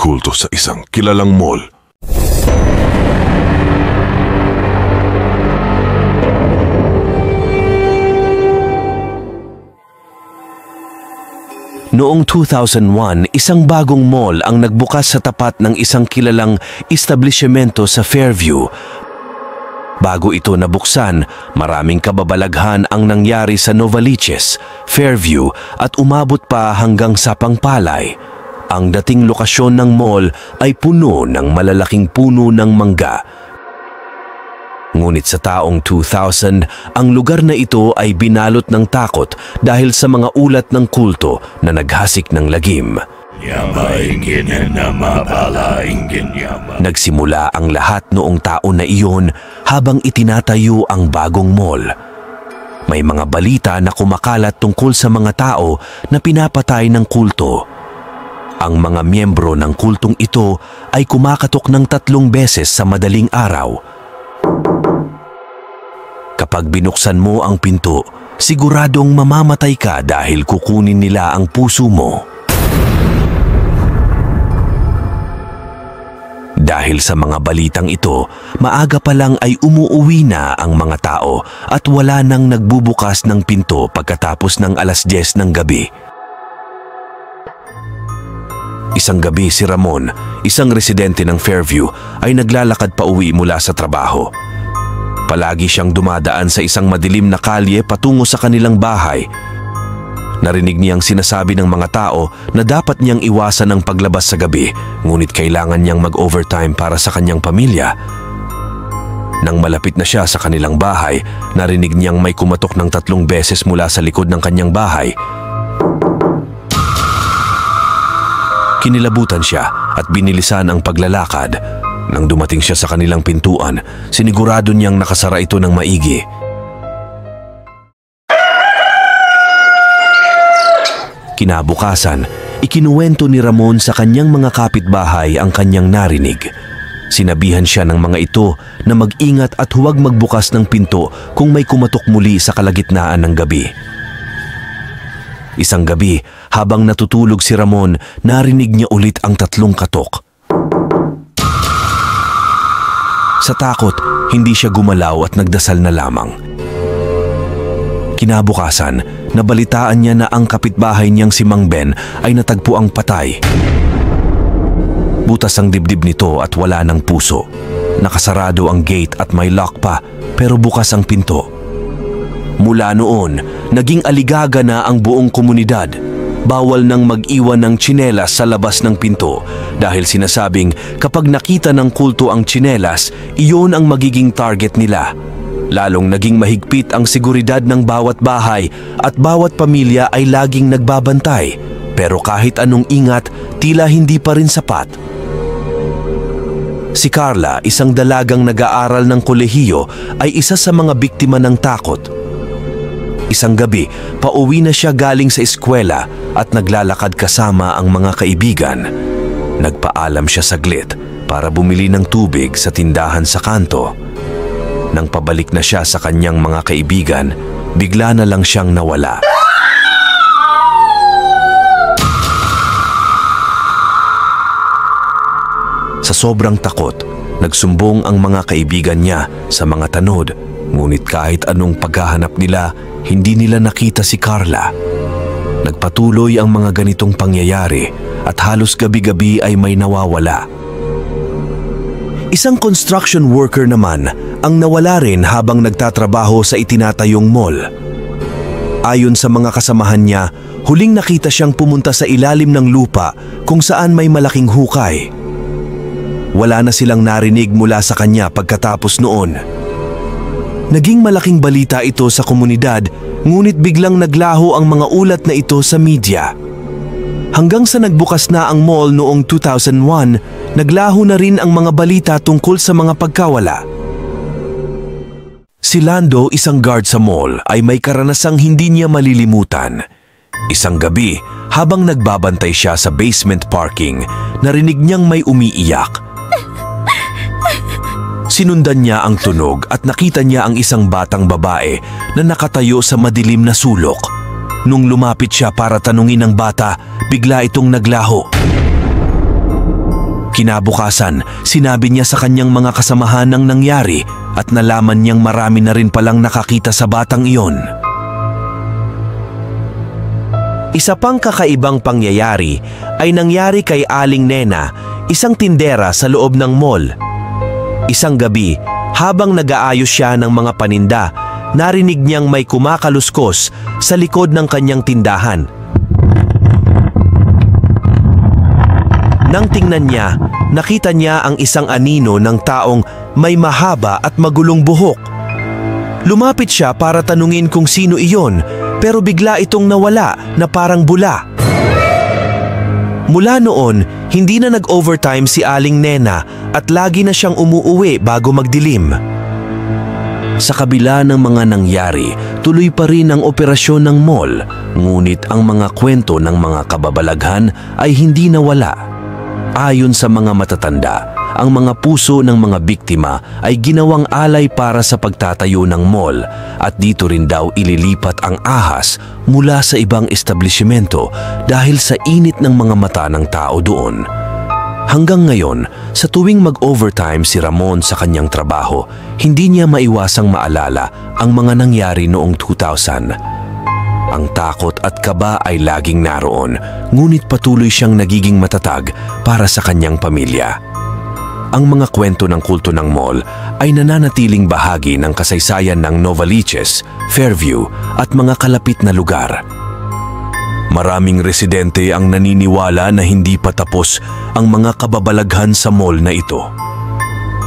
kulto sa isang kilalang mall. Noong 2001, isang bagong mall ang nagbukas sa tapat ng isang kilalang establishmento sa Fairview. Bago ito nabuksan, maraming kababalaghan ang nangyari sa Novaliches, Fairview at umabot pa hanggang sa Pangpalay. Ang dating lokasyon ng mall ay puno ng malalaking puno ng mangga. Ngunit sa taong 2000, ang lugar na ito ay binalot ng takot dahil sa mga ulat ng kulto na naghasik ng lagim. Nagsimula ang lahat noong taon na iyon habang itinatayo ang bagong mall. May mga balita na kumakalat tungkol sa mga tao na pinapatay ng kulto. Ang mga miyembro ng kultong ito ay kumakatok ng 3 beses sa madaling araw. Kapag binuksan mo ang pinto, siguradong mamamatay ka dahil kukunin nila ang puso mo. Dahil sa mga balitang ito, maaga pa lang ay umuuwi na ang mga tao at wala nang nagbubukas ng pinto pagkatapos ng 10:00 ng gabi. Isang gabi si Ramon, isang residente ng Fairview, ay naglalakad pa uwi mula sa trabaho. Palagi siyang dumadaan sa isang madilim na kalye patungo sa kanilang bahay. Narinig niyang sinasabi ng mga tao na dapat niyang iwasan ang paglabas sa gabi, ngunit kailangan niyang mag-overtime para sa kanyang pamilya. Nang malapit na siya sa kanilang bahay, narinig niyang may kumatok ng 3 beses mula sa likod ng kanyang bahay. Kinilabutan siya at binilisan ang paglalakad. Nang dumating siya sa kanilang pintuan, sinigurado niyang nakasara ito ng maigi. Kinabukasan, ikinuwento ni Ramon sa kanyang mga kapitbahay ang kanyang narinig. Sinabihan siya ng mga ito na mag-ingat at huwag magbukas ng pinto kung may kumatok muli sa kalagitnaan ng gabi. Isang gabi, habang natutulog si Ramon, narinig niya ulit ang 3 katok. Sa takot, hindi siya gumalaw at nagdasal na lamang. Kinabukasan, nabalitaan niya na ang kapitbahay niyang si Mang Ben ay natagpuang patay. Butas ang dibdib nito at wala ng puso. Nakasarado ang gate at may lock pa, pero bukas ang pinto. Mula noon, naging aligaga na ang buong komunidad. Bawal nang mag-iwan ng tsinelas sa labas ng pinto dahil sinasabing kapag nakita ng kulto ang tsinelas, iyon ang magiging target nila. Lalong naging mahigpit ang seguridad ng bawat bahay at bawat pamilya ay laging nagbabantay. Pero kahit anong ingat, tila hindi pa rin sapat. Si Carla, isang dalagang nag-aaral ng kolehiyo, ay isa sa mga biktima ng takot. Isang gabi, pauwi na siya galing sa eskwela at naglalakad kasama ang mga kaibigan. Nagpaalam siya saglit para bumili ng tubig sa tindahan sa kanto. Nang pabalik na siya sa kanyang mga kaibigan, bigla na lang siyang nawala. Sa sobrang takot, nagsumbong ang mga kaibigan niya sa mga tanod, ngunit kahit anong paghahanap nila, hindi nila nakita si Carla. Nagpatuloy ang mga ganitong pangyayari at halos gabi-gabi ay may nawawala. Isang construction worker naman ang nawala rin habang nagtatrabaho sa itinatayong mall. Ayon sa mga kasamahan niya, huling nakita siyang pumunta sa ilalim ng lupa kung saan may malaking hukay. Wala na silang narinig mula sa kanya pagkatapos noon. Naging malaking balita ito sa komunidad, ngunit biglang naglaho ang mga ulat na ito sa media. Hanggang sa nagbukas na ang mall noong 2001, naglaho na rin ang mga balita tungkol sa mga pagkawala. Si Lando, isang guard sa mall, ay may karanasang hindi niya malilimutan. Isang gabi, habang nagbabantay siya sa basement parking, narinig niyang may umiiyak. Sinundan niya ang tunog at nakita niya ang isang batang babae na nakatayo sa madilim na sulok. Nung lumapit siya para tanungin ang bata, bigla itong naglaho. Kinabukasan, sinabi niya sa kanyang mga kasamahan ang nangyari at nalaman niyang marami na rin palang nakakita sa batang iyon. Isa pang kakaibang pangyayari ay nangyari kay Aling Nena, isang tindera sa loob ng mall. Isang gabi, habang nag-aayos siya ng mga paninda, narinig niyang may kumakaluskos sa likod ng kanyang tindahan. Nang tingnan niya, nakita niya ang isang anino ng taong may mahaba at magulong buhok. Lumapit siya para tanungin kung sino iyon, pero bigla itong nawala na parang bula. Mula noon, hindi na nag-overtime si Aling Nena at lagi na siyang umuuwi bago magdilim. Sa kabila ng mga nangyari, tuloy pa rin ang operasyon ng mall, ngunit ang mga kwento ng mga kababalaghan ay hindi nawala. Ayon sa mga matatanda, ang mga puso ng mga biktima ay ginawang alay para sa pagtatayo ng mall at dito rin daw ililipat ang ahas mula sa ibang establishmento dahil sa init ng mga mata ng tao doon. Hanggang ngayon, sa tuwing mag-overtime si Ramon sa kanyang trabaho, hindi niya maiwasang maalala ang mga nangyari noong 2000. Ang takot at kaba ay laging naroon, ngunit patuloy siyang nagiging matatag para sa kanyang pamilya. Ang mga kwento ng kulto ng mall ay nananatiling bahagi ng kasaysayan ng Novaliches, Fairview at mga kalapit na lugar. Maraming residente ang naniniwala na hindi pa tapos ang mga kababalaghan sa mall na ito.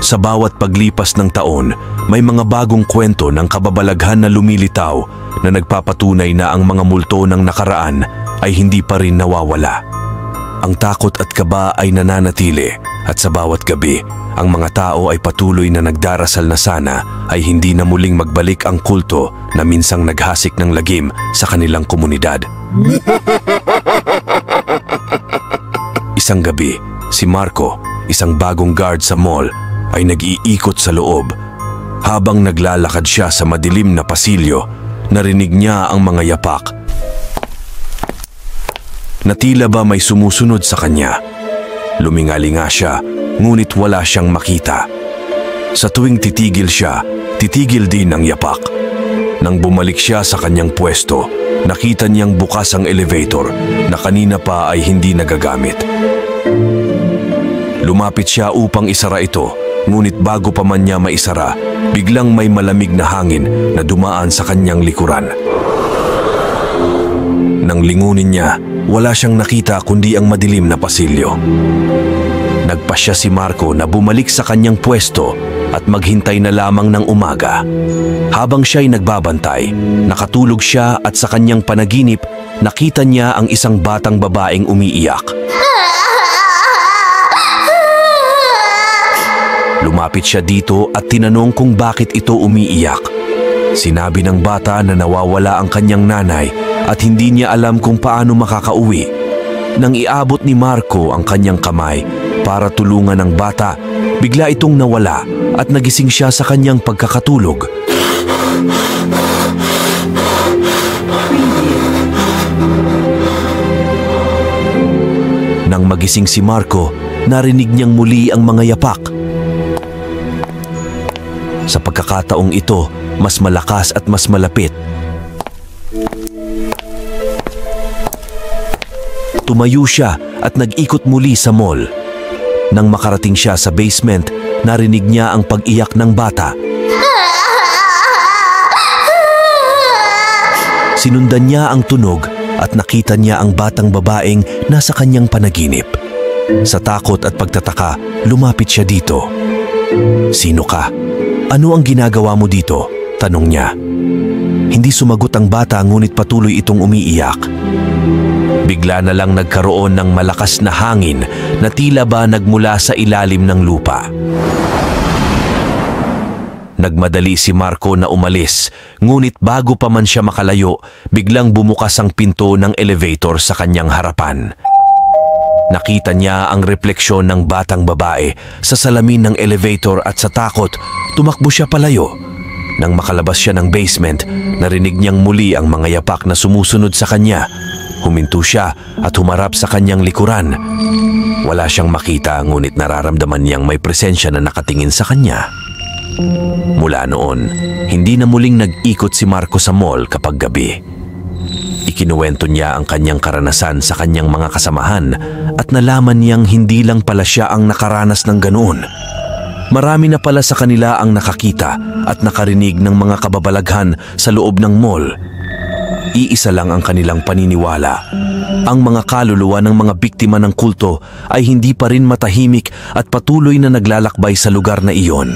Sa bawat paglipas ng taon, may mga bagong kwento ng kababalaghan na lumilitaw na nagpapatunay na ang mga multo ng nakaraan ay hindi pa rin nawawala. Ang takot at kaba ay nananatili at sa bawat gabi, ang mga tao ay patuloy na nagdarasal na sana ay hindi na muling magbalik ang kulto na minsang naghasik ng lagim sa kanilang komunidad. Isang gabi, si Marco, isang bagong guard sa mall, ay nag-iikot sa loob. Habang naglalakad siya sa madilim na pasilyo, narinig niya ang mga yapak na tila ba may sumusunod sa kanya. Lumingalinga siya, ngunit wala siyang makita. Sa tuwing titigil siya, titigil din ang yapak. Nang bumalik siya sa kanyang pwesto, nakita niyang bukas ang elevator na kanina pa ay hindi nagagamit. Lumapit siya upang isara ito, ngunit bago pa man niya maisara, biglang may malamig na hangin na dumaan sa kanyang likuran. Nang lingunin niya, wala siyang nakita kundi ang madilim na pasilyo. Nagpasya si Marco na bumalik sa kanyang pwesto at maghintay na lamang ng umaga. Habang siya'y nagbabantay, nakatulog siya at sa kanyang panaginip, nakita niya ang isang batang babaeng umiiyak. Lumapit siya dito at tinanong kung bakit ito umiiyak. Sinabi ng bata na nawawala ang kanyang nanay at hindi niya alam kung paano makakauwi. Nang iabot ni Marco ang kanyang kamay para tulungan ang bata, bigla itong nawala at nagising siya sa kanyang pagkakatulog. Nang magising si Marco, narinig niyang muli ang mga yapak. Sa pagkakataong ito, mas malakas at mas malapit. Tumayo siya at nag-ikot muli sa mall. Nang makarating siya sa basement, narinig niya ang pag-iyak ng bata. Sinundan niya ang tunog at nakita niya ang batang babaeng nasa kanyang panaginip. Sa takot at pagtataka, lumapit siya dito. "Sino ka? Ano ang ginagawa mo dito?" tanong niya. Hindi sumagot ang bata ngunit patuloy itong umiiyak. Bigla na lang nagkaroon ng malakas na hangin na tila ba nagmula sa ilalim ng lupa. Nagmadali si Marco na umalis, ngunit bago pa man siya makalayo, biglang bumukas ang pinto ng elevator sa kanyang harapan. Nakita niya ang refleksyon ng batang babae sa salamin ng elevator at sa takot, tumakbo siya palayo. Nang makalabas siya ng basement, narinig niyang muli ang mga yapak na sumusunod sa kanya. Huminto siya at humarap sa kanyang likuran. Wala siyang makita ngunit nararamdaman niyang may presensya na nakatingin sa kanya. Mula noon, hindi na muling nag-ikot si Marco sa mall kapag gabi. Ikinuwento niya ang kanyang karanasan sa kanyang mga kasamahan at nalaman niyang hindi lang pala siya ang nakaranas ng ganoon. Marami na pala sa kanila ang nakakita at nakarinig ng mga kababalaghan sa loob ng mall. Iisa lang ang kanilang paniniwala. Ang mga kaluluwa ng mga biktima ng kulto ay hindi pa rin matahimik at patuloy na naglalakbay sa lugar na iyon.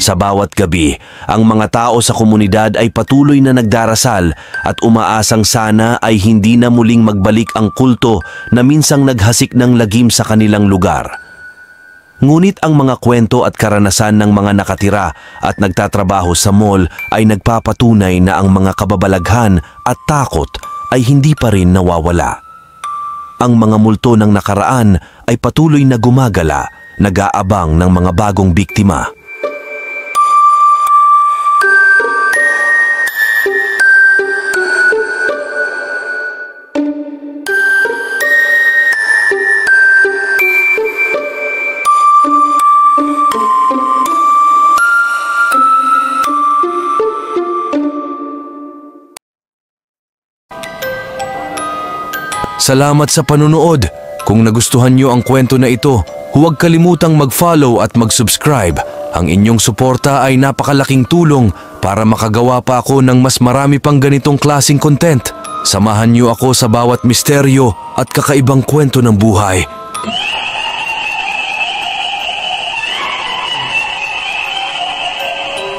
Sa bawat gabi, ang mga tao sa komunidad ay patuloy na nagdarasal at umaasang sana ay hindi na muling magbalik ang kulto na minsang naghasik ng lagim sa kanilang lugar. Ngunit ang mga kwento at karanasan ng mga nakatira at nagtatrabaho sa mall ay nagpapatunay na ang mga kababalaghan at takot ay hindi pa rin nawawala. Ang mga multo ng nakaraan ay patuloy na gumagala, nag-aabang ng mga bagong biktima. Salamat sa panunood. Kung nagustuhan niyo ang kwento na ito, huwag kalimutang mag-follow at mag-subscribe. Ang inyong suporta ay napakalaking tulong para makagawa pa ako ng mas marami pang ganitong klaseng content. Samahan niyo ako sa bawat misteryo at kakaibang kwento ng buhay.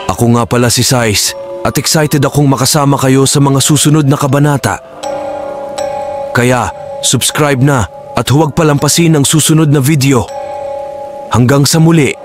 Ako nga pala si Sais at excited akong makasama kayo sa mga susunod na kabanata. Kaya, subscribe na at huwag palampasin ang susunod na video. Hanggang sa muli!